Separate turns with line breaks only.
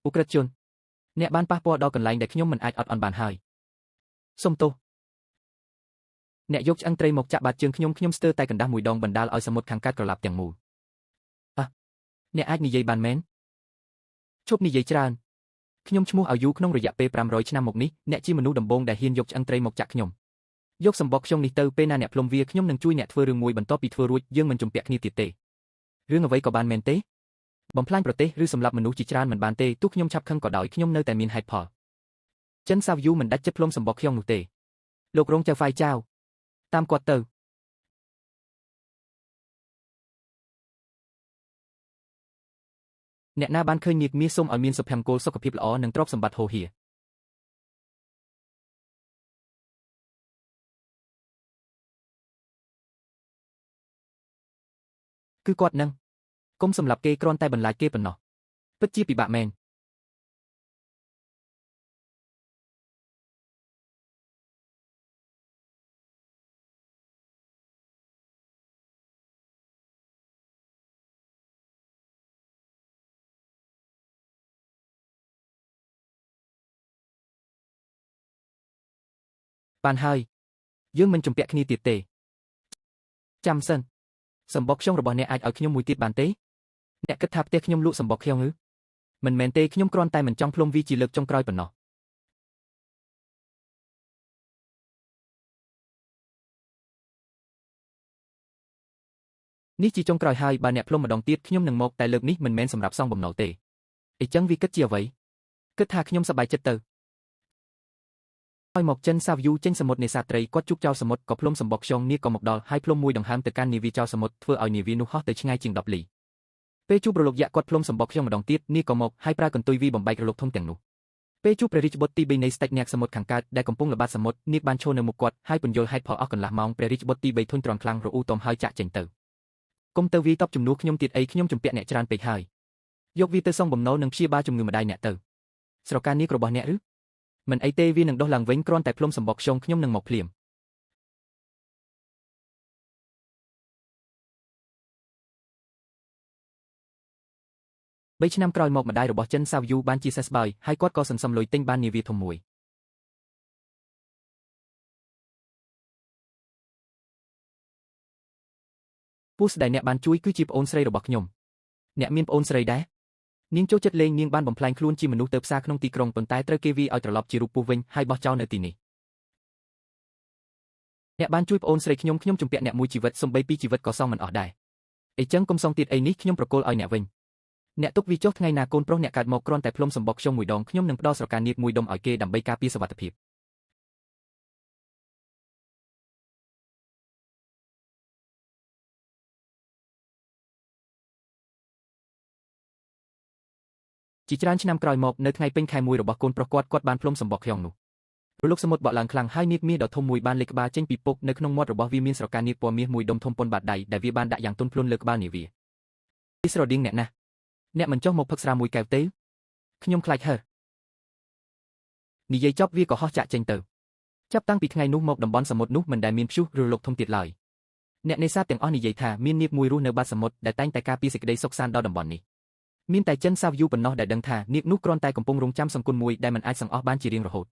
ឧក្រិដ្ឋជនអ្នកបានប៉ះពាល់ដល់កន្លែងដែលខ្ញុំមិនអាចអត់អន់បានហើយសុំទោសអ្នកយកឆ្អឹងត្រីមកចាក់បាតជើងខ្ញុំស្ទើរតែកណ្ដាស់មួយដងបណ្ដាលឲ្យសមុទ្រខាងកើតក្រឡាប់ទាំងមូលអ្នកអាចនិយាយបានមែនឈប់និយាយច្រើនខ្ញុំឈ្មោះអាយុក្នុងរយៈពេល500ឆ្នាំមកនេះអ្នកជាមនុស្សដំបូងដែលហ៊ានយកឆ្អឹងត្រីមកចាក់ខ្ញុំយកសម្បកខ្ញុំនេះទៅពេលណាអ្នកផ្លុំវាខ្ញុំនឹងជួយអ្នកធ្វើរឿងមួយបន្ទាប់ពីធ្វើរួចយើងមិនជំពាក់គ្នាទៀតទេរឿងអ្វីក៏បានមែនទេបំផ្លាញប្រទេសឬសម្លាប់មនុស្សជាច្រើនមិនបានទេទោះខ្ញុំឆាប់ខឹងក៏ដោយខ្ញុំនៅតែមានហេតុផលចិនសាវយូមិនដាច់ចិត្តផ្លុំសម្បកខ្ញុំនោះទេលោករងចៅហ្វាយចៅតាមគាត់ទៅអ្នកណាបានឃើញនាគមាសសូមឲ្យមានសុភមង្គលសុខភាពល្អនិងទ្រព្យសម្បត្តិហូរហៀរគឺគាត់នឹងកុំសម្លាប់គេគ្រាន់តែបន្លាចគេប៉ុណ្ណោះពិតជាពិបាកមែនបានហើយយើងមិនជំពាក់គ្នាទៀតទេចាំសិនសម្បកខ្ញុំរបស់អ្នកអាចឲ្យខ្ញុំមួយទៀតបានទេអ្នកគិតថាផ្ទះខ្ញុំលក់សម្បកខ្ញុំឬមិនមែនទេខ្ញុំគ្រាន់តែមិនចង់ផ្លុំវាជាលើកចុងក្រោយប៉ុណ្ណោះនេះជាចុងក្រោយហើយបើអ្នកផ្លុំម្ដងទៀតខ្ញុំនឹងមកតែលើកនេះមិនមែនសម្រាប់សងបំណុលទេអីចឹងវាគិតជាអ្វីគិតថាខ្ញុំសប្បាយចិត្តទៅឲ្យមកចិនសាវយូចេញសមុទ្រនេសាទត្រីគាត់ជុកចោលសមុទ្រក៏ផ្លុំសម្បកខ្យងនាគក៏មកដល់ហើយផ្លុំមួយដង្ហើមទៅកាន់នាវាចោលសមុទ្រធ្វើឲ្យនាវានោះហោះទៅឆ្ងាយជាង10 លីពេលជួបរលកយក្សគាត់ផ្លុំសម្បកខ្យងម្ដងទៀតនាគក៏មកហើយប្រើកន្ទុយវាបំបែករលកធំទាំងនោះពេលជួបព្រះរាជបុត្រទី3នៃស្ដេចនាគសមុទ្រខាងកើតដែលកំពុងល្បាតសមុទ្រនាគបានឈរនៅមុខគាត់ហើយពន្យល់ហេតុផលអស់កន្លះម៉ោងព្រះរាជបុត្រទី3ធុញទ្រាន់ខ្លាំងរអ៊ូទំហើយចាក់ចេញទៅគុំទៅវាយតបជំនួសខ្ញុំទៀតអីខ្ញុំជំពាក់អ្នកច្រើនពេកហើយយកវាទៅសងបំណុលនិងព្យាបាលជំងឺម្ដាយអ្នកទៅស្រកានាគរបស់អ្នកឬមិនអីទេវានឹងដុះឡើងវិញគ្រាន់តែផ្លុំសម្បកខ្យងខ្ញុំនឹងមកភ្លាម3 ឆ្នាំក្រោយមកម្ដាយរបស់ចិនសាវយូបានជាសះស្បើយហើយគាត់ក៏សន្សំលុយទិញបាននាវាធំមួយពូស្ដីអ្នកបានជួយគឺជាប្អូនស្រីរបស់ខ្ញុំអ្នកមានប្អូនស្រីដែរនាងចូលចិត្តលេងនាងបានបំផ្លាញខ្លួនជាមនុស្សទៅផ្សារក្នុងទីក្រុងប៉ុន្តែត្រូវគេវាយឲ្យត្រឡប់ជារូបពស់វិញហើយបោះចោលនៅទីនេះអ្នកបានជួយប្អូនស្រីខ្ញុំជំពាក់អ្នកមួយជីវិតសំបីពីជីវិតក៏សងមិនអស់ដែរអីចឹងកុំសងទៀតអីនេះខ្ញុំប្រគល់ឲ្យអ្នកវិញអ្នកទុកវាចុះថ្ងៃណាកូនប្រុសអ្នកកើតមកគ្រាន់តែផ្លុំសម្បកខ្ញុំមួយដងខ្ញុំនឹងផ្ដល់ស្រកានាគមួយដុំឲ្យគេដើម្បីការពារសុវត្ថិភាពជាច្រើនឆ្នាំក្រោយមកនៅថ្ងៃពេញខែមួយរបស់កូនប្រុសគាត់បានផ្លុំសម្បកខ្ញុំនោះរលកសមុទ្របក់ឡើងខ្លាំងហើយនាគមាសដ៏ធំមួយបានលេចក្បាលចេញពីពុកនៅក្នុងមាត់របស់វាមានស្រកានាគពណ៌មាសមួយដុំធំប៉ុនបាតដៃដែលវាបានដាក់យ៉ាងទន់ភ្លន់លើក្បាលនាវាវាស្រដៀងអ្នកណាស់អ្នកមិនចុះមកផឹកស្រាមួយកែវទេខ្ញុំខ្លាចហឺនិយាយចប់វាក៏ហោះចាក់ចេញទៅចាប់តាំងពីថ្ងៃនោះមកតំបន់សមុទ្រនោះមិនដែលមានព្យុះឬរលកធំទៀតឡើយអ្នកនេសាទទាំងអស់និយាយថាមាននាគមួយរស់នៅបាតសមុទ្រដែលតែងតែការពារសេចក្តីសុខសាន្តដល់តំបន់នេះមានតែចិនសាវយូប៉ុណ្ណោះដែលដឹងថានាគនោះគ្រាន់តែកំពុងរងចាំសង្គុណមួយដែលមិនអាចសង្អស់បានជារៀងរហូត